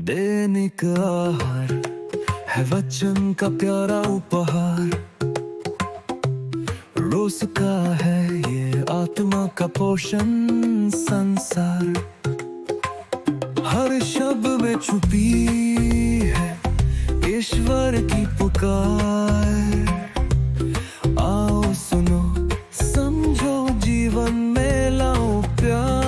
दैनिक आहार है वचन का प्यारा उपहार, रोज का है ये आत्मा का पोषण संसार। हर शब्द में छुपी है ईश्वर की पुकार। आओ सुनो समझो जीवन में लाओ प्यार।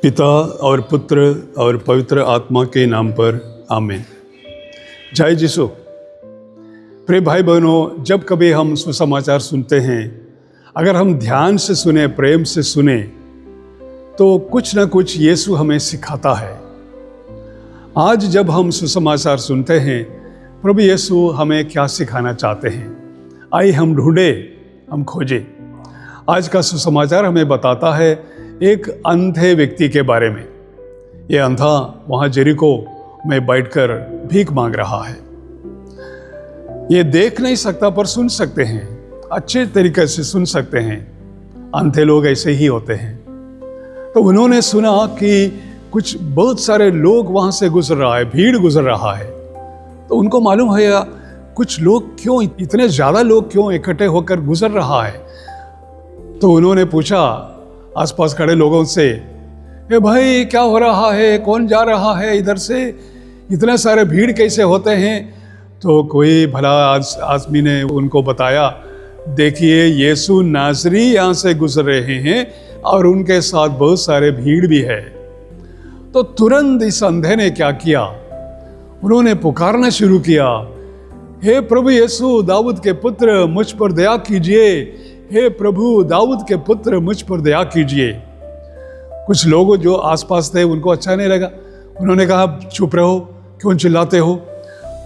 पिता और पुत्र और पवित्र आत्मा के नाम पर आमीन। जय यीशु। प्रिय भाई बहनों, जब कभी हम सुसमाचार सुनते हैं, अगर हम ध्यान से सुने, प्रेम से सुने, तो कुछ ना कुछ यीशु हमें सिखाता है। आज जब हम सुसमाचार सुनते हैं, प्रभु यीशु हमें क्या सिखाना चाहते हैं, आइए हम ढूंढे, हम खोजे। आज का सुसमाचार हमें बताता है एक अंधे व्यक्ति के बारे में। ये अंधा वहाँ जेरिको में बैठकर भीख मांग रहा है। ये देख नहीं सकता पर सुन सकते हैं, अच्छे तरीके से सुन सकते हैं। अंधे लोग ऐसे ही होते हैं। तो उन्होंने सुना कि कुछ बहुत सारे लोग वहाँ से गुजर रहा है, भीड़ गुजर रहा है। तो उनको मालूम है कुछ लोग क्यों, इतने ज़्यादा लोग क्यों इकट्ठे होकर गुजर रहा है। तो उन्होंने पूछा आसपास खड़े लोगों से, ए भाई क्या हो रहा है, कौन जा रहा है इधर से, इतने सारे भीड़ कैसे होते हैं। तो कोई भला आदमी ने उनको बताया, देखिए यीशु नासरी यहाँ से गुजर रहे हैं और उनके साथ बहुत सारे भीड़ भी है। तो तुरंत इस अंधे ने क्या किया, उन्होंने पुकारना शुरू किया, हे प्रभु यीशु दाऊद के पुत्र मुझ पर दया कीजिए, हे प्रभु दाऊद के पुत्र मुझ पर दया कीजिए। कुछ लोग जो आसपास थे उनको अच्छा नहीं लगा, उन्होंने कहा चुप रहो, क्यों चिल्लाते हो।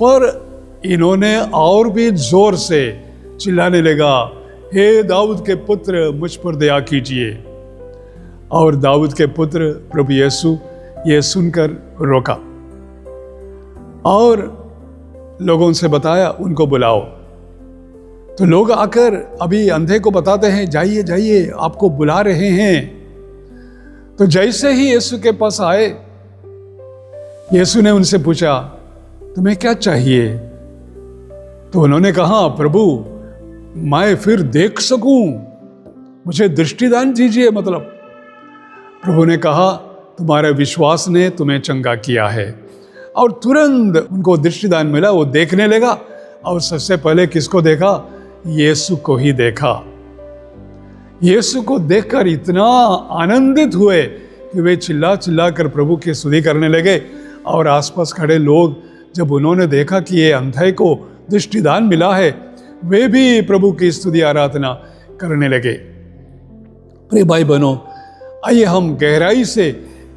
पर इन्होंने और भी जोर से चिल्लाने लगा, हे दाऊद के पुत्र मुझ पर दया कीजिए। और दाऊद के पुत्र प्रभु यीशु ये सुनकर रोका और लोगों से बताया उनको बुलाओ। तो लोग आकर अभी अंधे को बताते हैं, जाइए जाइए आपको बुला रहे हैं। तो जैसे ही यीशु के पास आए, यीशु ने उनसे पूछा, तुम्हें क्या चाहिए। तो उन्होंने कहा, प्रभु मैं फिर देख सकूं, मुझे दृष्टिदान दीजिए। मतलब प्रभु ने कहा, तुम्हारे विश्वास ने तुम्हें चंगा किया है। और तुरंत उनको दृष्टिदान मिला, वो देखने लगा। और सबसे पहले किसको देखा, यीशु को ही देखा। यीशु को देखकर इतना आनंदित हुए कि वे चिल्ला चिल्ला कर प्रभु की स्तुति करने लगे। और आसपास खड़े लोग जब उन्होंने देखा कि ये अंधे को दृष्टिदान मिला है, वे भी प्रभु की स्तुति आराधना करने लगे। प्रिय भाई बहनों, आइए हम गहराई से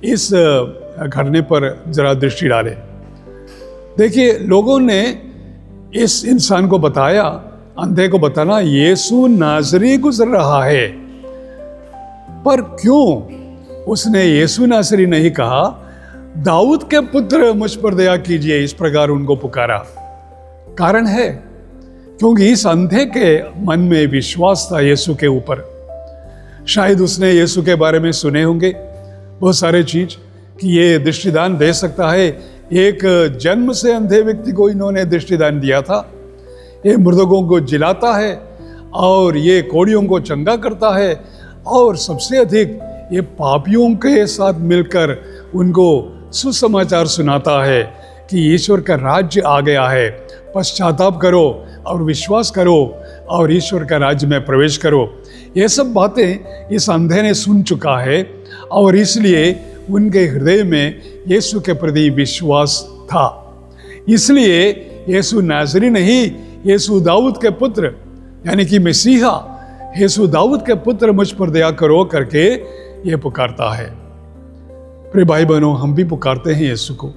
इस घटने पर जरा दृष्टि डालें। देखिए, लोगों ने इस इंसान को बताया, अंधे को बताना, यीशु नासरी गुजर रहा है। पर क्यों उसने यीशु नासरी नहीं कहा, दाऊद के पुत्र मुझ पर दया कीजिए, इस प्रकार उनको पुकारा। कारण है क्योंकि इस अंधे के मन में विश्वास था यीशु के ऊपर। शायद उसने यीशु के बारे में सुने होंगे बहुत सारे चीज कि ये दृष्टिदान दे सकता है। एक जन्म से अंधे व्यक्ति को इन्होंने दृष्टिदान दिया था। ये मुर्दों को जिलाता है और ये कोड़ियों को चंगा करता है, और सबसे अधिक ये पापियों के साथ मिलकर उनको सुसमाचार सुनाता है कि ईश्वर का राज्य आ गया है, पश्चाताप करो और विश्वास करो और ईश्वर का राज्य में प्रवेश करो। ये सब बातें इस अंधे ने सुन चुका है और इसलिए उनके हृदय में यीशु के प्रति विश्वास था। इसलिए यीशु नासरी नहीं, यीशु दाऊद के पुत्र यानी कि मसीहा, यीशु दाऊद के पुत्र मुझ पर दया करो करके ये पुकारता है। प्रिय भाई बहनों, हम भी पुकारते हैं यीशु को।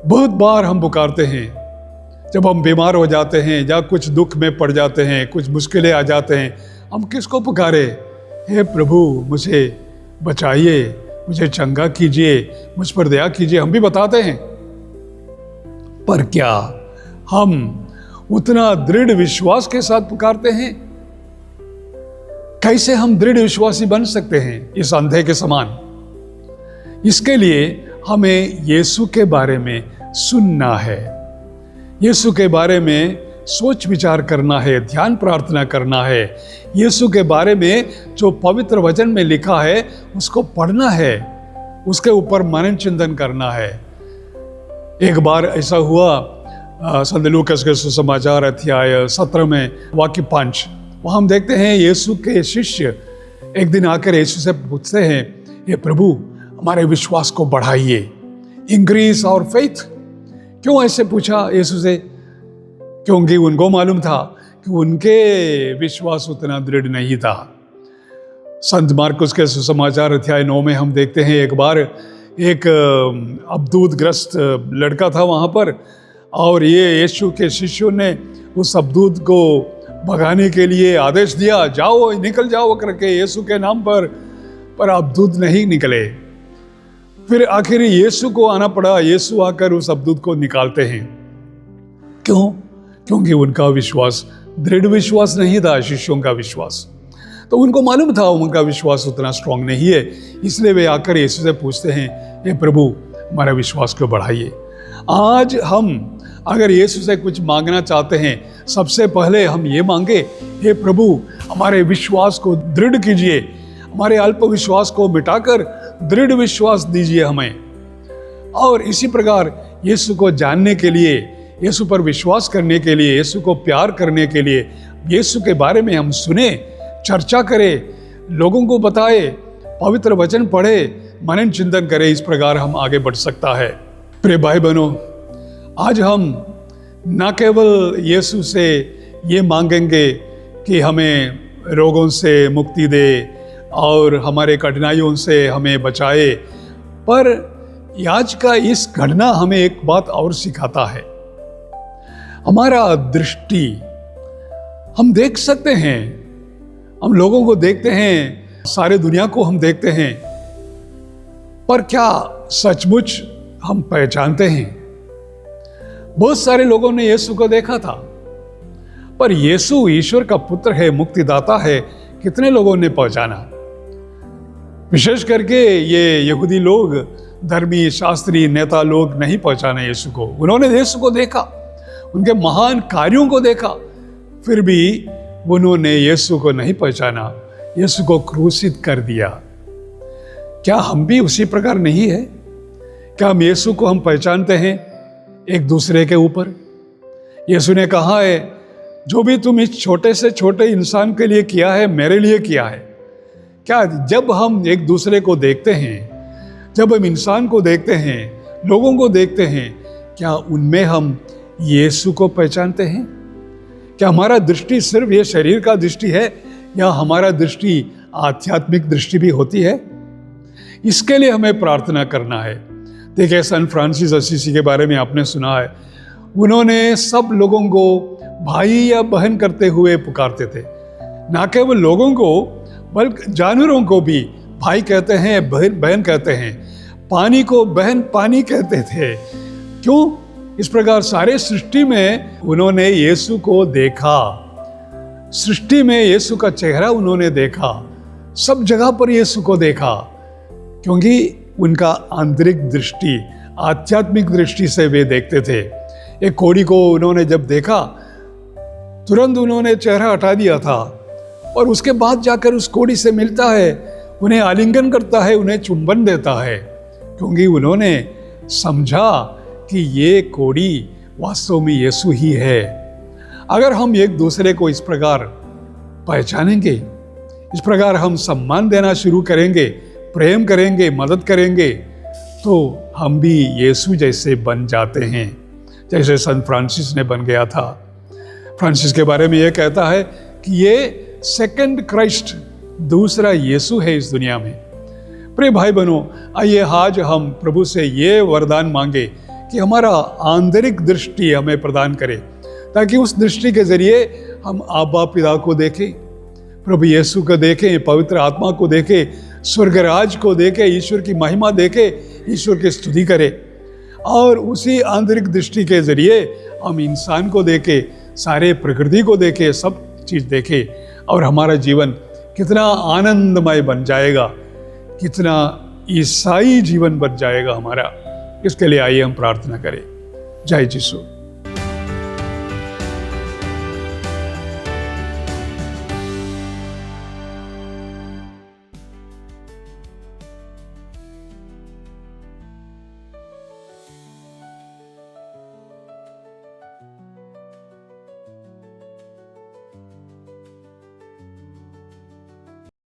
बहुत बार हम पुकारते हैं जब हम बीमार हो जाते हैं या कुछ दुख में पड़ जाते हैं, कुछ मुश्किलें आ जाते हैं। हम किसको पुकारे, हे प्रभु मुझे बचाइए, मुझे चंगा कीजिए, मुझ पर दया कीजिए, हम भी बताते हैं। पर क्या हम उतना दृढ़ विश्वास के साथ पुकारते हैं। कैसे हम दृढ़ विश्वासी बन सकते हैं इस अंधे के समान? इसके लिए हमें यीशु के बारे में सुनना है, यीशु के बारे में सोच विचार करना है, ध्यान प्रार्थना करना है, यीशु के बारे में जो पवित्र वचन में लिखा है उसको पढ़ना है, उसके ऊपर मनन चिंतन करना है। एक बार ऐसा हुआ, संत लूकास के सुसमाचार अध्याय 17 में वाक्य 5, वहाँ हम देखते हैं यीशु के शिष्य एक दिन आकर यीशु से पूछते हैं, ये प्रभु हमारे विश्वास को बढ़ाइए, इंक्रीज और फेथ। क्यों ऐसे पूछा यीशु से? क्योंकि उनको मालूम था कि उनके विश्वास उतना दृढ़ नहीं था। संत मार्कुस के सुसमाचार अध्याय 9 में हम देखते हैं एक बार एक अबदूतग्रस्त लड़का था वहाँ पर, और ये यीशु के शिष्यों ने उस अबदूत को भगाने के लिए आदेश दिया, जाओ निकल जाओ करके यीशु के नाम पर अबदूत नहीं निकले। फिर आखिर यीशु को आना पड़ा, यीशु आकर उस अबदूत को निकालते हैं। क्यों? क्योंकि उनका विश्वास दृढ़ विश्वास नहीं था, शिष्यों का विश्वास। तो उनको मालूम था उनका विश्वास उतना स्ट्रांग नहीं है, इसलिए वे आकर यीशु से पूछते हैं, हे प्रभु हमारा विश्वास को बढ़ाइए। आज हम अगर यीशु से कुछ मांगना चाहते हैं, सबसे पहले हम ये मांगे, हे प्रभु हमारे विश्वास को दृढ़ कीजिए, हमारे अल्प विश्वास को मिटाकर दृढ़ विश्वास दीजिए हमें। और इसी प्रकार यीशु को जानने के लिए, यीशु पर विश्वास करने के लिए, यीशु को प्यार करने के लिए, यीशु के बारे में हम सुने, चर्चा करें, लोगों को बताए, पवित्र वचन पढ़े, मनन चिंतन करें। इस प्रकार हम आगे बढ़ सकता है। प्रिय भाई बहनों, आज हम न केवल यीशु से ये मांगेंगे कि हमें रोगों से मुक्ति दे और हमारे कठिनाइयों से हमें बचाए, पर आज का इस घटना हमें एक बात और सिखाता है। हमारा दृष्टि, हम देख सकते हैं, हम लोगों को देखते हैं, सारे दुनिया को हम देखते हैं, पर क्या सचमुच हम पहचानते हैं? बहुत सारे लोगों ने यीशु को देखा था, पर यीशु ईश्वर का पुत्र है, मुक्तिदाता है, कितने लोगों ने पहचाना? विशेष करके ये यहूदी लोग, धर्मी शास्त्री नेता लोग नहीं पहचाने यीशु को। उन्होंने यीशु को देखा, उनके महान कार्यों को देखा, फिर भी उन्होंने यीशु को नहीं पहचाना, यीशु को क्रूसित कर दिया। क्या हम भी उसी प्रकार नहीं है? क्या हम यीशु को हम पहचानते हैं एक दूसरे के ऊपर? यीशु ने कहा है, जो भी तुम इस छोटे से छोटे इंसान के लिए किया है, मेरे लिए किया है। क्या जब हम एक दूसरे को देखते हैं, जब हम इंसान को देखते हैं, लोगों को देखते हैं, क्या उनमें हम यीशु को पहचानते हैं? क्या हमारा दृष्टि सिर्फ ये शरीर का दृष्टि है, या हमारा दृष्टि आध्यात्मिक दृष्टि भी होती है? इसके लिए हमें प्रार्थना करना है। देखिए, सन फ्रांसिस असीसी के बारे में आपने सुना है। उन्होंने सब लोगों को भाई या बहन करते हुए पुकारते थे। ना केवल लोगों को, बल्कि जानवरों को भी भाई कहते हैं, बहन कहते हैं। पानी को बहन पानी कहते थे। क्यों? इस प्रकार सारे सृष्टि में उन्होंने यीशु को देखा, सृष्टि में यीशु का चेहरा उन्होंने देखा, सब जगह पर यीशु को देखा, क्योंकि उनका आंतरिक दृष्टि, आध्यात्मिक दृष्टि से वे देखते थे। एक कोढ़ी को उन्होंने जब देखा, तुरंत उन्होंने चेहरा हटा दिया था, और उसके बाद जाकर उस कोढ़ी से मिलता है, उन्हें आलिंगन करता है, उन्हें चुंबन देता है, क्योंकि उन्होंने समझा कि ये कोढ़ी वास्तव में यीशु ही है। अगर हम एक दूसरे को इस प्रकार पहचानेंगे, इस प्रकार हम सम्मान देना शुरू करेंगे, प्रेम करेंगे, मदद करेंगे, तो हम भी यीशु जैसे बन जाते हैं, जैसे संत फ्रांसिस ने बन गया था। फ्रांसिस के बारे में ये कहता है कि ये सेकंड क्राइस्ट, दूसरा यीशु है इस दुनिया में। प्रिय भाई बहनों, आइए आज हम प्रभु से ये वरदान मांगे कि हमारा आंतरिक दृष्टि हमें प्रदान करे, ताकि उस दृष्टि के जरिए हम आबा पिता को देखें, प्रभु यीशु को देखें, पवित्र आत्मा को देखें, स्वर्गराज को देखें, ईश्वर की महिमा देखें, ईश्वर की स्तुति करें, और उसी आंतरिक दृष्टि के जरिए हम इंसान को देखें, सारे प्रकृति को देखे, सब चीज़ देखे और हमारा जीवन कितना आनंदमय बन जाएगा, कितना ईसाई जीवन बन जाएगा हमारा। इसके लिए आइए हम प्रार्थना करें। जय यीशु।